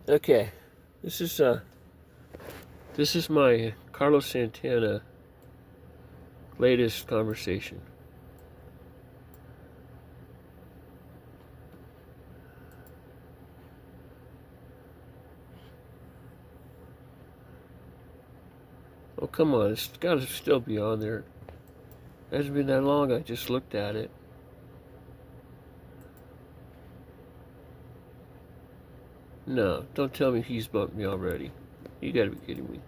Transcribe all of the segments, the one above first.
Okay, this is my Carlos Santana latest conversation. Oh, come on, it's got to still be on there. It hasn't been that long. I just looked at it. No, don't tell me he's bumped me already. You got to be kidding me.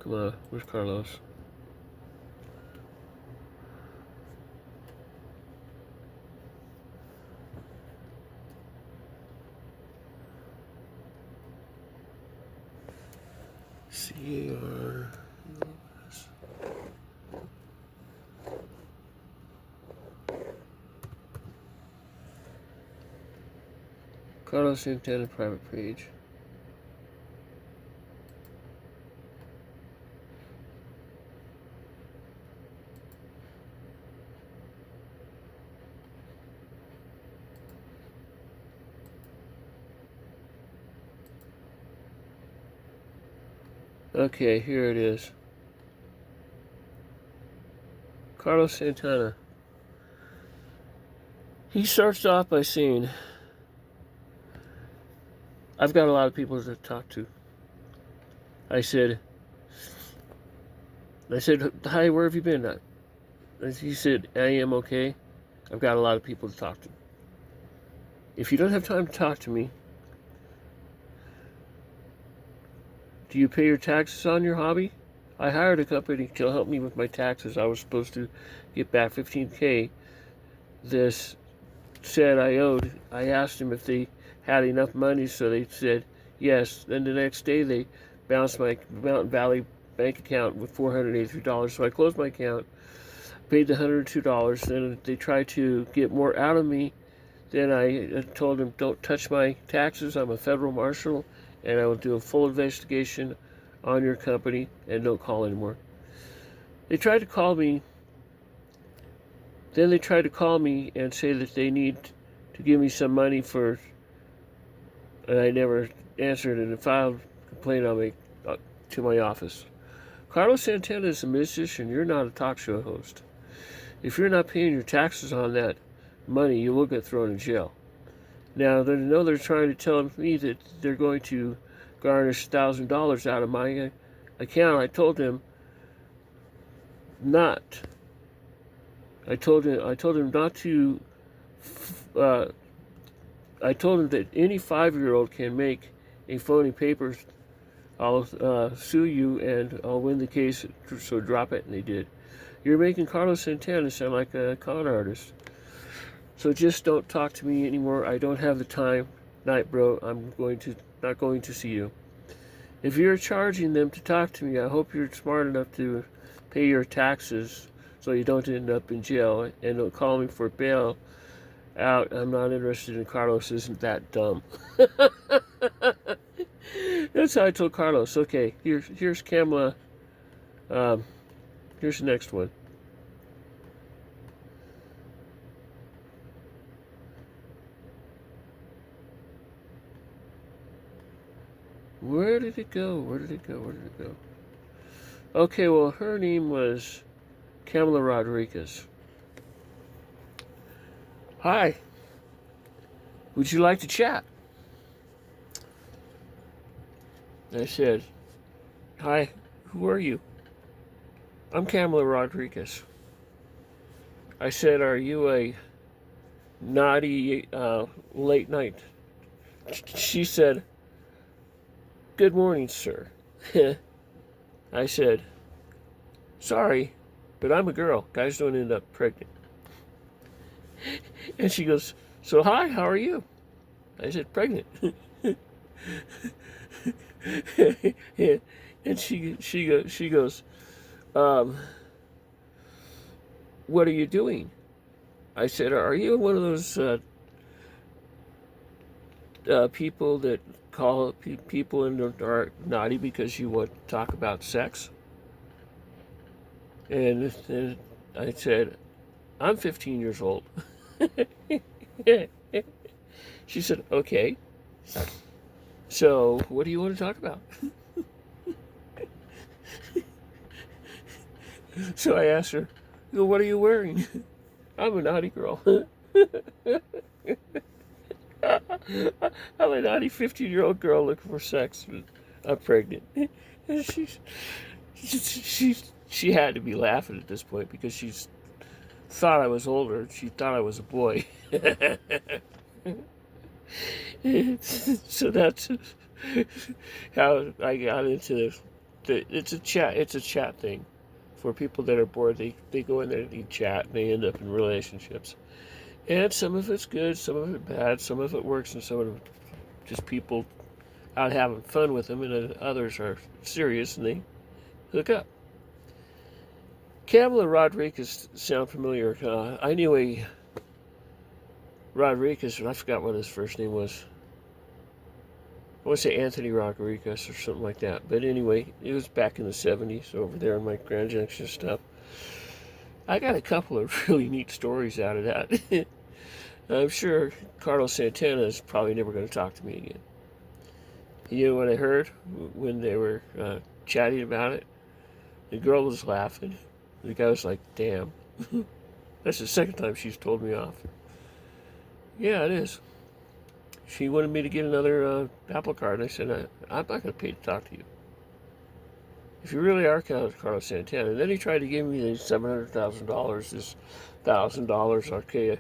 Come on, where's Carlos? C-A-R... Carlos Santana private page. Okay, here it is. Carlos Santana. He starts off by saying, I've got a lot of people to talk to. I said, hi, where have you been? He said, I am okay. I've got a lot of people to talk to. If you don't have time to talk to me, do you pay your taxes on your hobby? I hired a company to help me with my taxes. I was supposed to get back $15K. This said I owed. I asked them if they had enough money, so they said yes. Then the next day they bounced my Mountain Valley bank account with $483. So I closed my account, paid the $102. Then they tried to get more out of me. Then I told them, don't touch my taxes. I'm a federal marshal, and I will do a full investigation on your company, and don't call anymore. They tried to call me. Then they tried to call me and say that they need to give me some money for, and I never answered, and filed a complaint on me to my office. Carlos Santana is a musician. You're not a talk show host. If you're not paying your taxes on that money, you will get thrown in jail. Now, they know they're trying to tell me that they're going to garnish $1,000 out of my account. I told them not. I told him not to. I told him that any 5-year-old can make a phony paper. I'll sue you and I'll win the case. So drop it, and they did. You're making Carlos Santana sound like a con artist. So just don't talk to me anymore. I don't have the time. Night, bro. I'm not going to see you. If you're charging them to talk to me, I hope you're smart enough to pay your taxes so you don't end up in jail, and don't call me for bail out. I'm not interested in Carlos. Isn't that dumb? That's how I told Carlos. Okay, here's Kamala. Here's the next one. Where did it go? Okay, well, her name was Kamala Rodriguez. Hi. Would you like to chat? I said, hi, who are you? I'm Kamala Rodriguez. I said, are you a naughty late night? She said, good morning, sir. I said, sorry, but I'm a girl. Guys don't end up pregnant. And she goes, so hi, how are you? I said, pregnant. And she goes, what are you doing? I said, are you one of those people that call people and are naughty because you want to talk about sex? And I said, I'm 15 years old. She said, okay. So, what do you want to talk about? So I asked her, well, what are you wearing? I'm a naughty girl. I'm a naughty 15-year-old girl looking for sex. I'm pregnant. And she had to be laughing at this point because she's thought I was older. She thought I was a boy. So that's how I got into it's a chat thing. For people that are bored, they go in there and chat and they end up in relationships. And some of it's good, some of it bad, some of it works, and some of it just people out having fun with them, and others are serious and they hook up. Kamala Rodriguez sound familiar? I knew a Rodriguez, and I forgot what his first name was. I want to say Anthony Rodriguez or something like that. But anyway, it was back in the 70s over there in my Grand Junction stuff. I got a couple of really neat stories out of that. I'm sure Carlos Santana is probably never going to talk to me again. You know what I heard when they were chatting about it? The girl was laughing. The guy was like, damn. That's the second time she's told me off. Yeah, it is. She wanted me to get another Apple Card, and I said, I'm not going to pay to talk to you. If you really are Carlos Santana. And then he tried to give me the $700,000, this $1,000. Okay,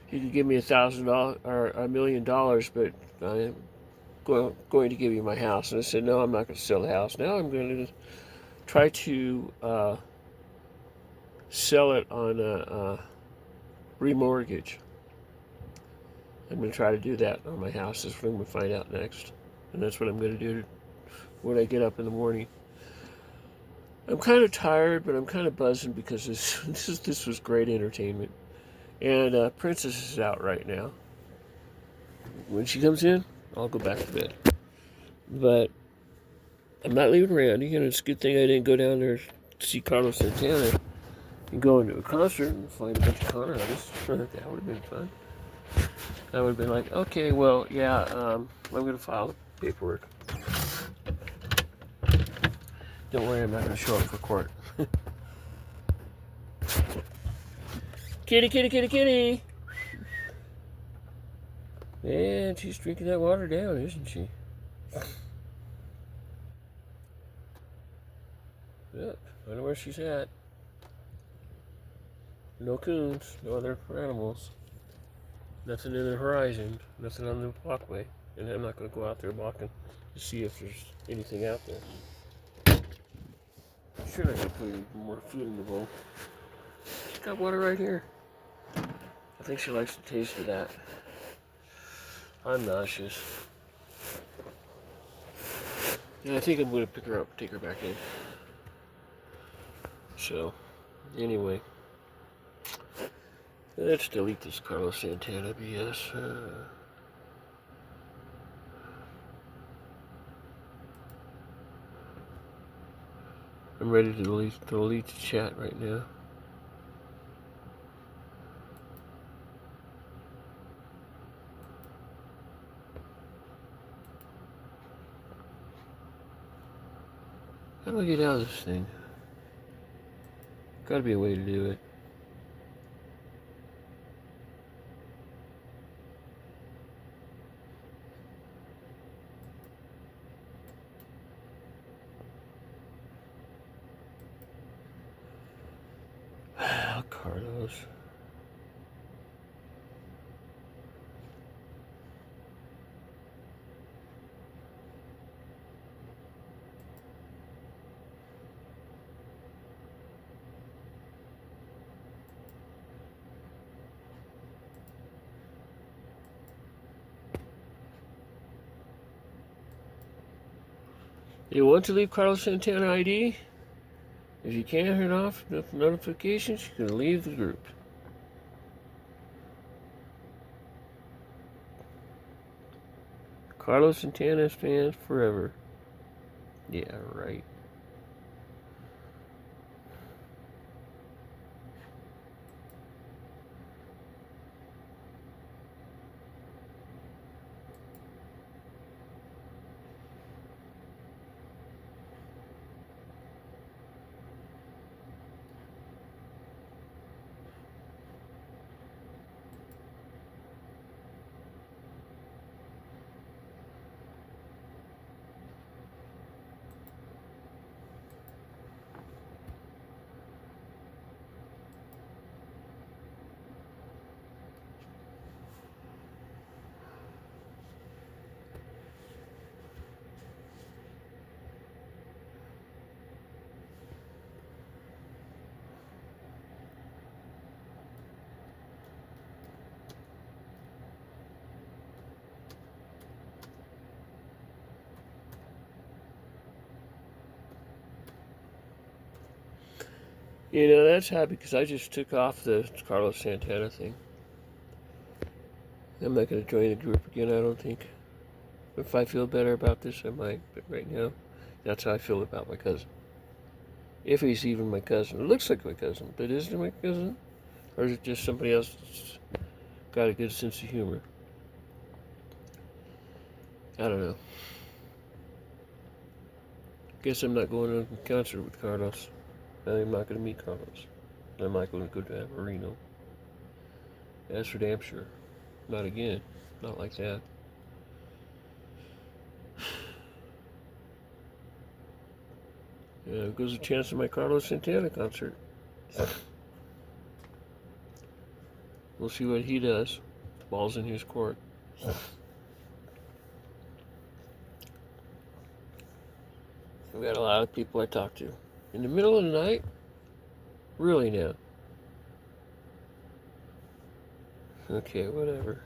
he could give me $1,000 or $1 million, but I'm going to give you my house. And I said, no, I'm not going to sell the house. Now I'm going to try to sell it on a remortgage. I'm going to try to do that on my house. That's what I'm going to find out next. And that's what I'm going to do when I get up in the morning. I'm kind of tired, but I'm kind of buzzing because this was great entertainment. And Princess is out right now. When she comes in, I'll go back to bed. But I'm not leaving Randy, and it's a good thing I didn't go down there to see Carlos Santana and go into a concert and find a bunch of con artists. That would have been fun. I would have been like, okay, well, yeah, I'm going to file the paperwork. Don't worry, I'm not going to show up for court. Kitty, kitty, kitty, kitty! Man, she's drinking that water down, isn't she? Yep, I don't know where she's at. No coons, no other animals. Nothing in the horizon, nothing on the walkway. And I'm not going to go out there walking to see if there's anything out there. I'm sure I could put more food in the bowl. She's got water right here. I think she likes the taste of that. I'm nauseous. And I think I'm going to pick her up, take her back in. So, anyway. Let's delete this Carlos Santana BS. I'm ready to delete the chat right now. How do I get out of this thing? Gotta be a way to do it. Carlos. You want to leave Carlos Santana ID? If you can't turn off notifications, you can leave the group. Carlos Santana fans forever. Yeah, right. You know, that's happy because I just took off the Carlos Santana thing. I'm not going to join the group again, I don't think. If I feel better about this, I might. But right now, that's how I feel about my cousin. If he's even my cousin. It looks like my cousin, but is it my cousin? Or is it just somebody else that's got a good sense of humor? I don't know. Guess I'm not going to a concert with Carlos. I'm not going to meet Carlos. I'm not going to go to Reno. That's for damn sure. Not again. Not like that. Yeah, there goes a chance of my Carlos Santana concert. We'll see what he does. Ball's in his court. I've got a lot of people I talk to. In the middle of the night? Really now? Okay, whatever.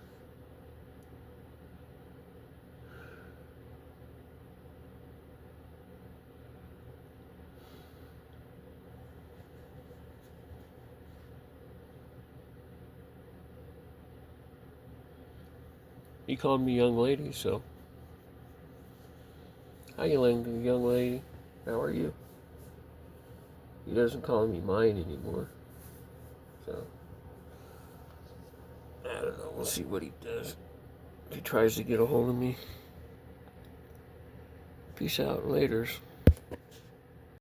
He called me young lady, so. Hi, young lady. How are you? He doesn't call me mine anymore. So. I don't know. We'll see what he does. If he tries to get a hold of me. Peace out. Laters.